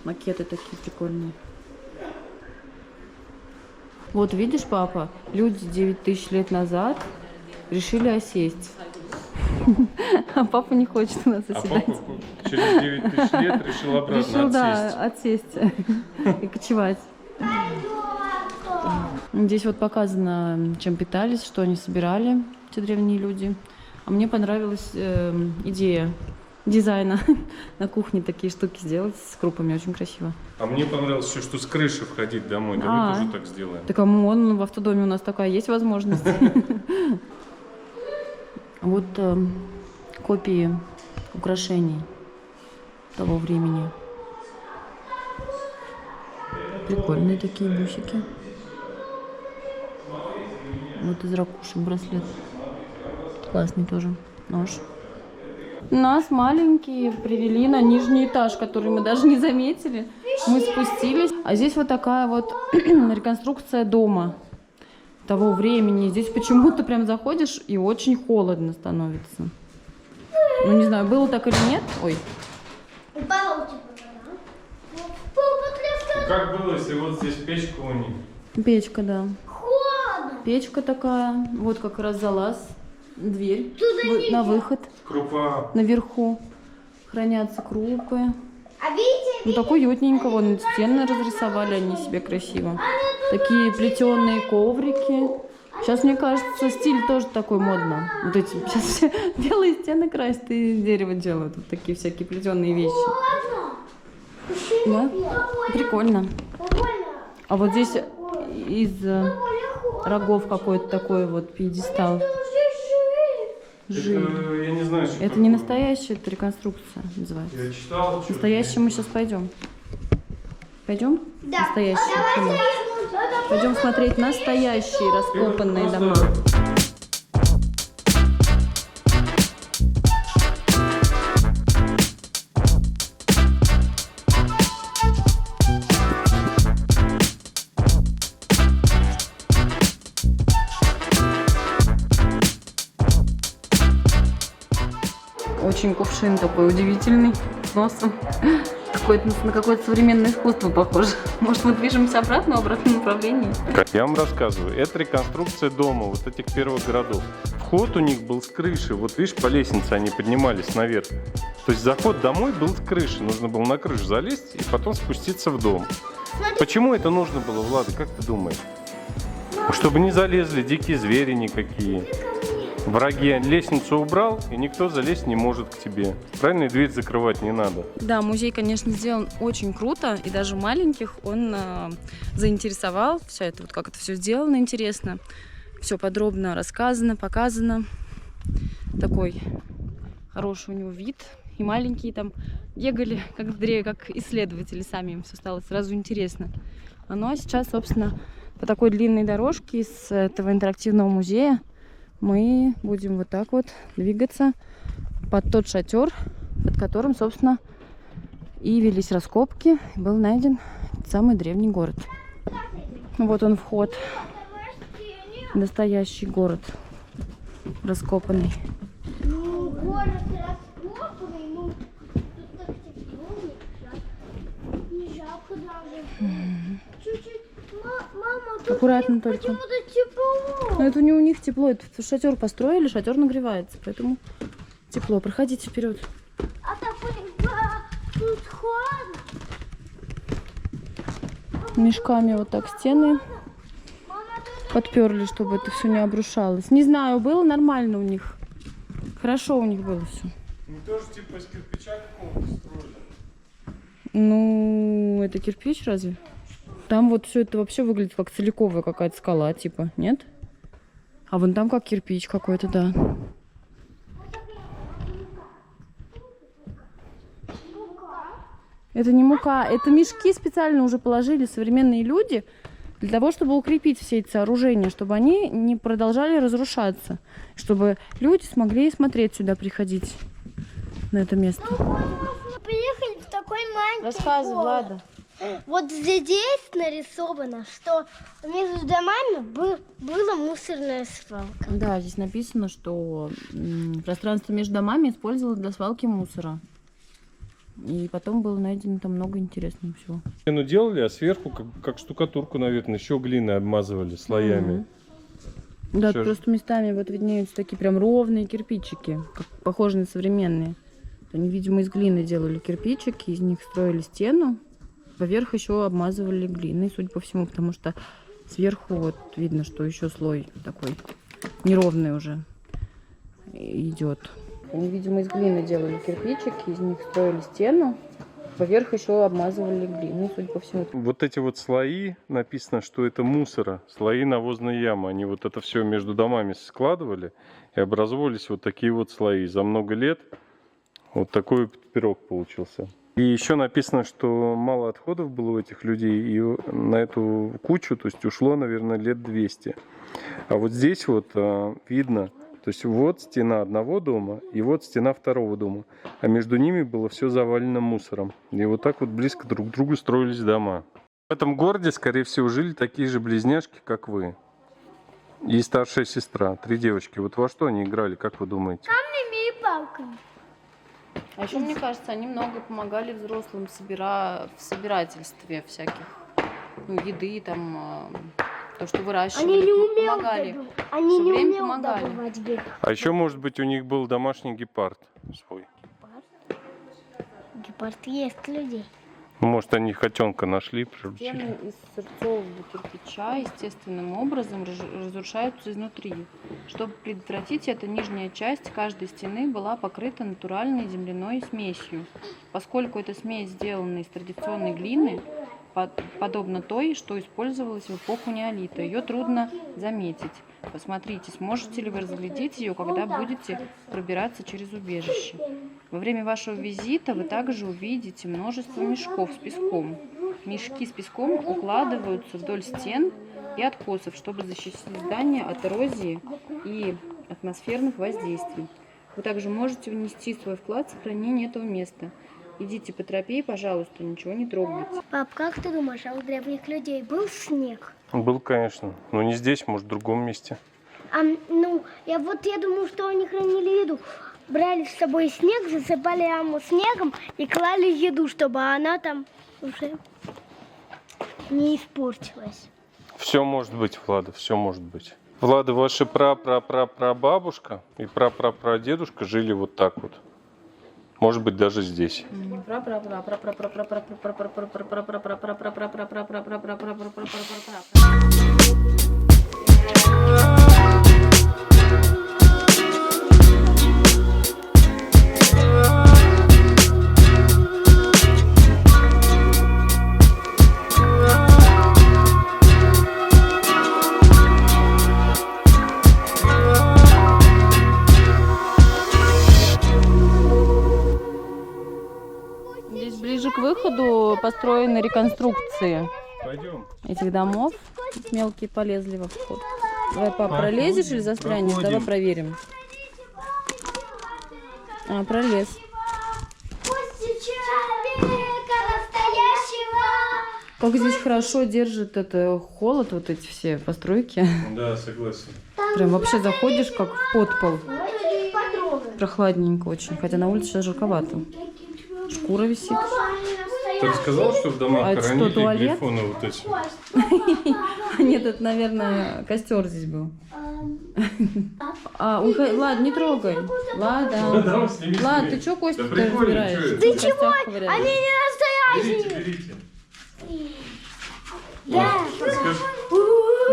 макеты такие прикольные. Вот видишь, папа, люди 9000 лет назад решили осесть. А папа не хочет у нас А оседать. папа через 9000 лет решил обратно Решил, отсесть. да, отсесть и кочевать. Здесь вот показано, чем питались, что они собирали, эти древние люди. А мне понравилась идея дизайна. На кухне такие штуки сделать с крупами, очень красиво. А мне понравилось еще, что с крыши входить домой. Давай тоже так сделаем. Так, а вон в автодоме у нас такая есть возможность. Вот копии украшений того времени. Прикольные такие бусики. Вот из ракушек браслет. Классный тоже нож. Нас маленькие привели на нижний этаж, который мы даже не заметили. Мы спустились. А здесь вот такая вот реконструкция дома того времени. Здесь почему-то прям заходишь и очень холодно становится. Ну не знаю, было так или нет. Ой. Упала у тебя вода? Как было, если вот здесь печка у них? Печка, да. Холодно. Печка такая. Вот как раз залаз. Дверь Туда на выход. Крупа. Наверху хранятся крупы. А видите? Ну так уютненько, вон стены разрисовали они себе красиво. Такие плетеные коврики. Сейчас, мне кажется, стиль тоже такой модно. Вот эти сейчас все белые стены красят и дерево делают. Вот такие всякие плетеные вещи. Да? Прикольно. А вот здесь из рогов какой-то такой вот пьедестал. Жили. Это, я не знаю, что Это не такое. настоящая, это реконструкция называется. Я читал. что-то. Настоящий мы сейчас пойдем. Пойдем? Да. Настоящий. Пойдем смотреть настоящие раскопанные дома. Очень кувшин такой удивительный, с носом. На какое-то современное искусство похоже. Может, мы движемся обратно в обратном направлении? Я вам рассказываю, это реконструкция дома, вот этих первых городов. Вход у них был с крыши, вот видишь, по лестнице они поднимались наверх. То есть заход домой был с крыши, нужно было на крышу залезть и потом спуститься в дом. Почему это нужно было, Влада, как ты думаешь? Чтобы не залезли дикие звери никакие. Враги, лестницу убрал, и никто залезть не может к тебе. Правильно, и дверь закрывать не надо. Да, музей, конечно, сделан очень круто, и даже маленьких он заинтересовал. Все это, вот как это все сделано, интересно. Все подробно рассказано, показано. Такой хороший у него вид и маленькие там бегали, как исследователи сами, им все стало сразу интересно. Ну а сейчас, собственно, по такой длинной дорожке из этого интерактивного музея мы будем вот так вот двигаться под тот шатер, под которым, собственно, и велись раскопки, и был найден самый древний город. Вот он вход, настоящий город, раскопанный. Ну, город раскопанный, ну, тут так тепло, не жалко даже. Чуть-чуть, мама, тут Аккуратно только. почему-то тепло. Но это не у них тепло, это шатер построили, шатер нагревается, поэтому тепло. Проходите вперед. А такой, тут холодно. Мешками вот так стены подперли, чтобы это все не обрушалось. Не знаю, было нормально у них. Хорошо у них было все. Мы тоже типа из кирпича какого-то строили. Ну, это кирпич разве? Там вот все это вообще выглядит как целиковая какая-то скала, типа, нет? А вон там как кирпич какой-то, да. Это не мука, это мешки специально уже положили современные люди для того, чтобы укрепить все эти сооружения, чтобы они не продолжали разрушаться, чтобы люди смогли смотреть сюда, приходить на это место. Мы приехали в такой маленький Рассказывай, город. Влада. Вот здесь нарисовано, что между домами была мусорная свалка. Да, здесь написано, что пространство между домами использовалось для свалки мусора. И потом было найдено там много интересного всего. Ну делали, а сверху как штукатурку, наверное, еще глиной обмазывали слоями. Да, Всё же. просто местами вот виднеются такие прям ровные кирпичики, как, похожие на современные. Они, видимо, из глины делали кирпичики, из них строили стену, поверх еще обмазывали глиной, судя по всему, потому что сверху вот видно, что еще слой такой неровный уже идет. Они, видимо, из глины делали кирпичики, из них строили стену, поверх еще обмазывали глиной, судя по всему. Вот эти вот слои, написано, что это мусора, слои навозной ямы. Они вот это все между домами складывали, и образовывались вот такие вот слои. За много лет вот такой пирог получился. И еще написано, что мало отходов было у этих людей, и на эту кучу, то есть ушло, наверное, лет 200. А вот здесь вот видно, то есть вот стена одного дома и вот стена второго дома, а между ними было все завалено мусором. И вот так вот близко друг к другу строились дома. В этом городе, скорее всего, жили такие же близняшки, как вы. И старшая сестра, 3 девочки. Вот во что они играли, как вы думаете? Камнями и палками. А еще, мне кажется, они много помогали взрослым в собирательстве всяких еды, там, то, что выращивали, Они не умели помогали. Они Всё не время умели помогали. добывать бег. А еще, может быть, у них был домашний гепард свой. Гепард ест людей. Может, они котенка нашли, приручили. Стены из сырцового кирпича естественным образом разрушаются изнутри. Чтобы предотвратить это, нижняя часть каждой стены была покрыта натуральной земляной смесью. Поскольку эта смесь сделана из традиционной глины, подобно той, что использовалась в эпоху неолита, ее трудно заметить. Посмотрите, сможете ли вы разглядеть ее, когда будете пробираться через убежище. Во время вашего визита вы также увидите множество мешков с песком. Мешки с песком укладываются вдоль стен и откосов, чтобы защитить здание от эрозии и атмосферных воздействий. Вы также можете внести свой вклад в сохранение этого места. Идите по тропе и, пожалуйста, ничего не трогайте. Пап, как ты думаешь, а у древних людей был снег? Был, конечно. Но не здесь, может, в другом месте. Я думаю, что они хранили еду. Брали с собой снег, засыпали яму снегом и клали еду, чтобы она там уже не испортилась. Все может быть, Влада, все может быть. Влада, ваша прапрапрапрабабушка и прапрапрадедушка жили вот так вот. Может быть, даже здесь. устроены реконструкции Пойдем. этих домов. Мелкие полезли во вход. Давай, пап, пролезешь или застрянешь? Проходим. Давай проверим. А, пролез. Пусть человека настоящего. Как здесь хорошо держит это холод, вот эти все постройки. Да, согласен. Прям вообще заходишь как в подпол. Потрогай. Прохладненько очень. Хотя на улице сейчас жарковато. Шкура висит. Ты рассказал, что в домах А это что, хоронили туалет? грифоны вот эти? Нет, это, наверное, костер здесь был. Ладно, не трогай. Ладно. Давай, сними Ладно, скорее. ты чё кости Да прикольно, разбираешь? чё это? Ты чего? Они не настоящие. Берите, берите. Да. Скажи,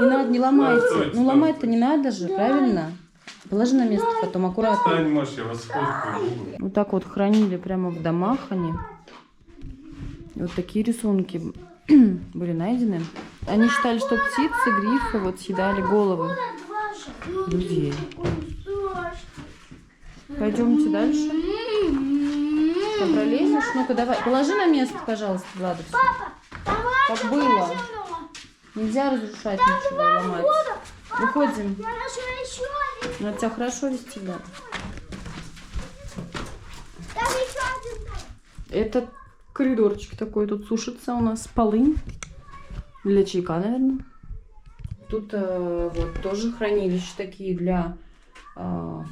Не надо, не ломайте. Стойте, Ну стойте. ломать-то не надо же, правильно? Положи на место потом аккуратно. Стань, Маш, я вас сфоткаю. Вот так вот хранили прямо в домах они. И вот такие рисунки были найдены. Они считали, что птицы, грифы вот съедали головы людей. Пойдемте дальше. Ты пролезешь? Ну-ка давай. Положи на место, пожалуйста, Влада. всё. Как было. Нельзя разрушать ничего, ломать. Выходим. Надо тебя хорошо вести, да. Это коридорчик такой, тут сушится у нас полынь. Для чайка, наверное. Тут вот тоже хранилища такие для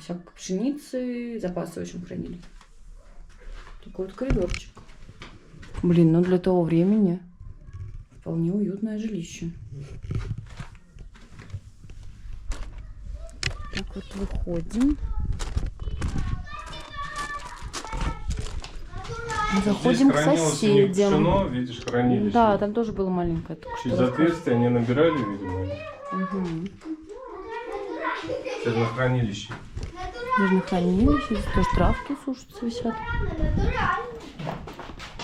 всякой пшеницы, запасы, в общем, хранили. Такой вот коридорчик. Блин, ну для того времени вполне уютное жилище. Так вот выходим. Заходим к Здесь хранилось у них соседям. пшено, видишь, хранилище. Да, там тоже было маленькое. только что Через рассказывала. отверстие они набирали, видимо. Мгм. Это на хранилище. Даже на хранилище, здесь тоже травки сушатся, висят.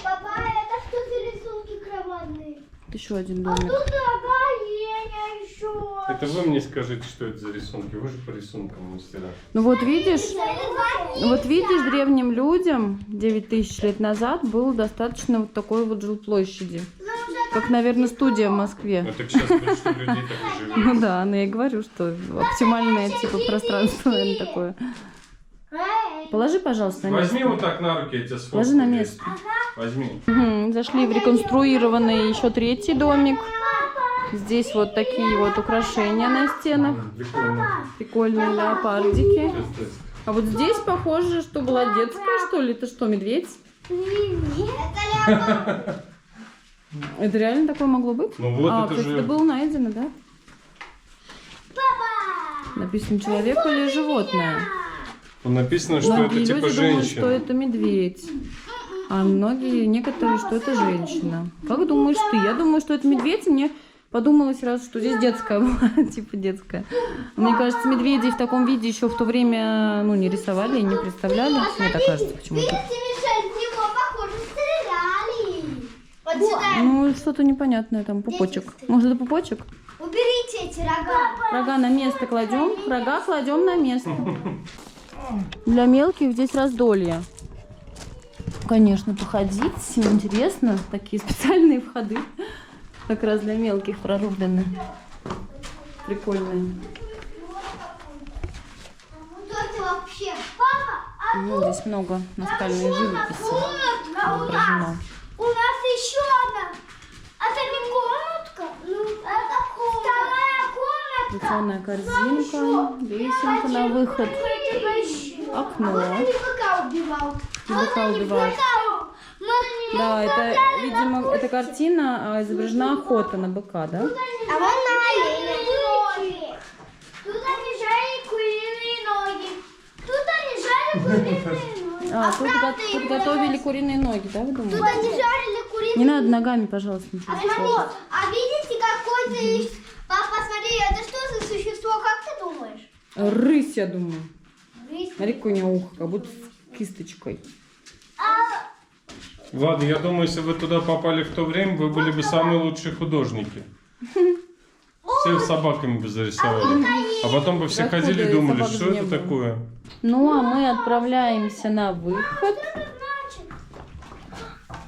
Папа, это что за рисунки кровавные? Вот еще один домик. Тут оленя еще. Это вы мне скажите, что это за рисунки. Вы же по рисункам мастера. Ну вот видишь, древним людям 9000 лет назад было достаточно вот такой вот жилплощади. Как, наверное, студия в Москве. Ну так сейчас большинство людей так и живет. Ну да, но я и говорю, что оптимальное типа пространство, наверное, такое. Положи, пожалуйста, на место. Возьми вот так на руки, я тебя сфоткаю. Положи на место. Возьми. Мгм, зашли в реконструированный еще третий домик. Здесь вот такие вот украшения на стенах. Прикольно. Прикольные леопардики. Сейчас, сейчас. А вот здесь похоже, что была детская, что ли? Это что, медведь? Это реально такое могло быть? Ну вот это кстати, же- это было найдено, да? Написано человек или животное. Тут написано, что Многие это типа люди думают, женщина. что это медведь. А некоторые, что это женщина. Как думаешь ты? Я думаю, что это медведь, и мне подумалось сразу, что здесь детская была, типа детская. Мне кажется, медведей в таком виде еще в то время, ну, не рисовали и не представляли. Мне так кажется почему-то. Видите, Мишель, в него, похоже, стреляли. Вот сюда. Ну, что-то непонятное там, пупочек. Может, это пупочек? Уберите эти рога. Рога на место кладем, рога кладем на место. Для мелких здесь раздолье. Конечно, походить интересно. Такие специальные входы. Как раз для мелких прорублены. Прикольные. Что это вообще? Папа, Ну, здесь много наскальной живописи комнатка изображено. у нас еще одна. Это не комнатка? Ну, это комната. Вторая комната. Плетеная корзинка, лесенка на выход. Окно. Вот они быка убивал. Быка убивают. Да, это, видимо, эта картина изображена охота на быка, да? А вон на оленя. Тут они жали куриные ноги. Тут они жали куриные ноги. А, тут готовили куриные ноги, да, вы Тут думаете? они жарили куриные Не надо ногами, пожалуйста, ничего. А смотри, а видите, какой-то есть... Папа, смотри, это что за существо, как ты думаешь? Рысь, я думаю. Рысь. Смотри, какое у него ухо, как будто с кисточкой. Ладно, я думаю, если вы туда попали в то время, вы были бы самые лучшие художники. Всех собаками бы зарисовали. А потом бы все Откуда ходили и думали, собак что же не это было? такое. Ну, а мы отправляемся на выход.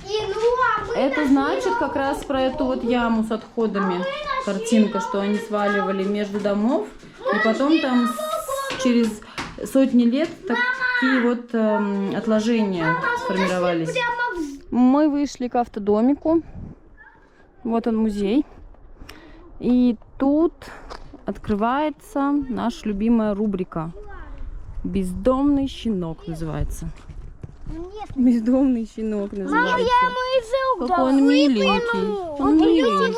И ну, а мы Это значит как раз про эту вот яму с отходами. Картинка, что они сваливали между домов. И потом там через сотни лет такие вот отложения сформировались. Мы вышли к автодомику. Вот он, музей. И тут открывается наша любимая рубрика. «Бездомный щенок» называется. Бездомный щенок называется. Какой он миленький. Он миленький.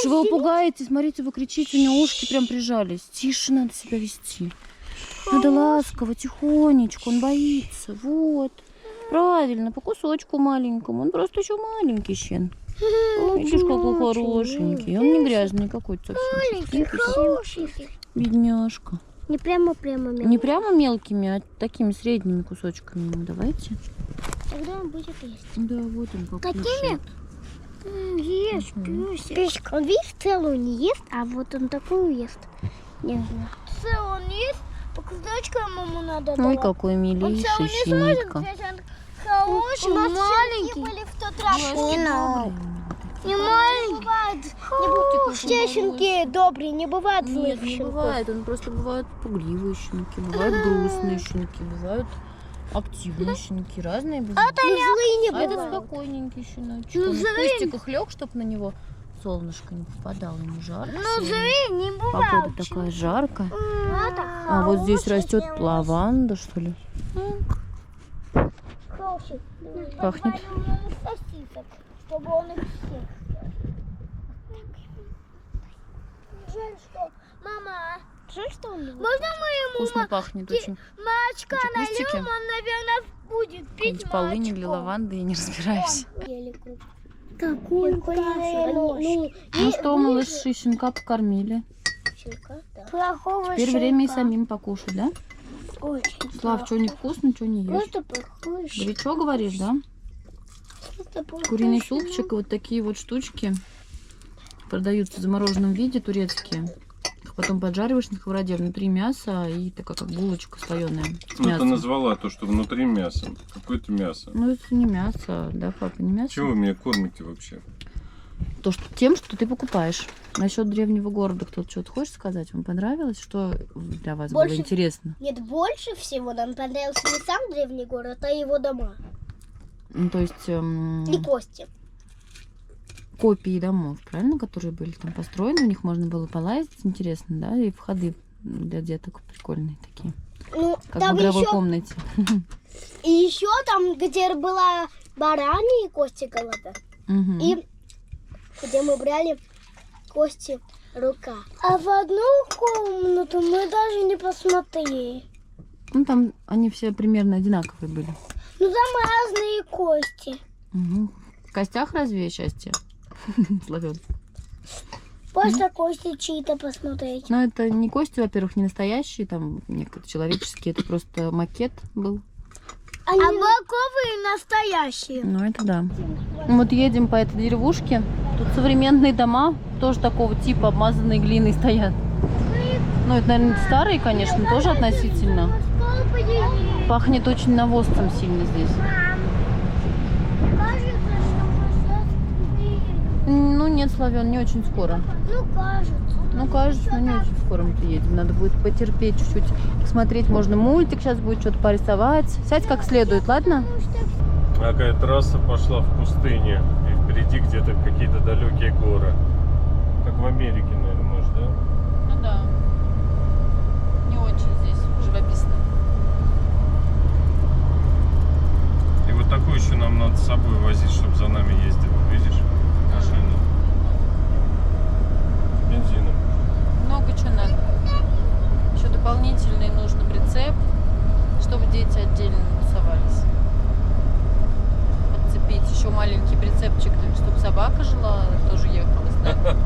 Что вы пугаете? Смотрите, вы кричите, у него ушки прям прижались. Тише надо себя вести. Надо ласково, тихонечко. Он боится. Вот. Правильно, по кусочку маленькому. Он просто еще маленький щен. Видишь, какой хорошенький. Он не грязный какой-то совсем. Бедняжка. Не прямо-прямо мелкими. Не прямо мелкими, а такими средними кусочками. Давайте. Тогда он будет есть. Да, вот он как Такими? Ест, песик. Он, видишь, целую не ест, а вот он такую ест. Не знаю. Целую он ест, по кусочкам ему надо давать. Ой, какой милейший щенитка. Хороший, маленький. Были в тот раз. Не надо. Не маленький. Все щенки добрые, не бывает злых Нет, не щенков. бывает. Он просто бывают пугливые щенки, бывают грустные щенки, бывают активные щенки. Разные бывают. Это не злые не А этот бывают. спокойненький щеночек. Ну, Он в злые. кустиках лег, чтобы на него солнышко не попадало. Ему жарко. Ну, сегодня. злые не бывают. Погода такая жаркая. Это А вот здесь хороший растет белый. лаванда, что ли? Хороший. Пахнет. Сосисок, чтобы он их всех съел. Жаль, что... Мама, жаль, что он не Можно мы ему Вкусно пахнет очень. молочка Эти кустики. нальем, он, наверное, будет пить Какие-нибудь полынь или лаванды, я не разбираюсь. Какую кашу? Ну что, малыши, щенка покормили. Плохого Теперь время и самим покушать, да? Очень. Слав, что невкусно, что не ешь? Просто плохой щенок. Горячо говоришь, да? Куриный супчик и вот такие вот штучки продаются в замороженном виде, турецкие. Их потом поджариваешь на сковороде, внутри мясо и такая как булочка слоеная с Ну, ты мясом. назвала то, что внутри мясо. Какое-то мясо. Ну это не мясо, да, папа, не мясо. Чего вы меня кормите вообще? То, что тем, что ты покупаешь. Насчет древнего города кто-то что-то хочет сказать? Вам понравилось? Что для вас Больше- было интересно? Нет, больше всего нам понравился не сам древний город, а его дома Ну, то есть и кости. копии домов, правильно, которые были там построены, в них можно было полазить, интересно, да, и входы для деток прикольные такие, Ну, как там в игровой еще, комнате. и еще там, где была бараньи кости голода, Мгм. и где мы брали кости рука. А в одну комнату мы даже не посмотрели. Ну, там они все примерно одинаковые были. Ну, там разные кости. Мгм. В костях разве счастье? Славён. Просто кости чьи-то посмотреть. Но это не кости, во-первых, не настоящие, там некоторые человеческие, это просто макет был. А боковые настоящие. Ну, это да. Вот едем по этой деревушке. Тут современные дома, тоже такого типа, обмазанные глиной стоят. Ну, это, наверное, старые, конечно, тоже относительно. Пахнет очень навозом сильно здесь. Ну, нет, Славян, не очень скоро. Ну, кажется. Ну, кажется, но не очень скоро мы приедем. Надо будет потерпеть чуть-чуть, посмотреть. Можно мультик сейчас будет, что-то порисовать. Сядь как следует, ладно? Какая трасса пошла в пустыне, и впереди где-то какие-то далекие горы. Как в Америке, наверное, может, да? Ну да. Не очень здесь живописно. И вот такую еще нам надо с собой возить, чтобы за нами ездили. Видишь? Машину. С бензином. Много чего надо. Еще дополнительный нужен прицеп, чтобы дети отдельно тусовались. Подцепить еще маленький прицепчик, чтобы собака жила, тоже ехала с нами.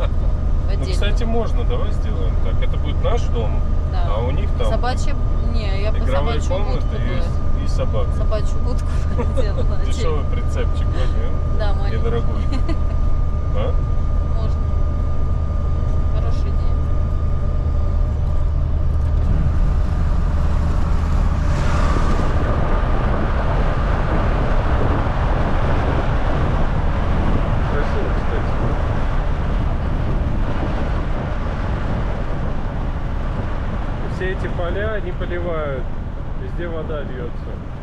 Ну, Отдельно. кстати, можно, давай сделаем так. Это будет наш дом, Да. а у них там Собачья... Не, я бы игровые собачью комнаты будку бы... и собака. Собачью будку делала. Дешевый прицепчик возьмем. Да, маленький. Недорогой. А? Можно. Хорошая идея. кстати. Все эти поля, они поливают. Везде вода льется.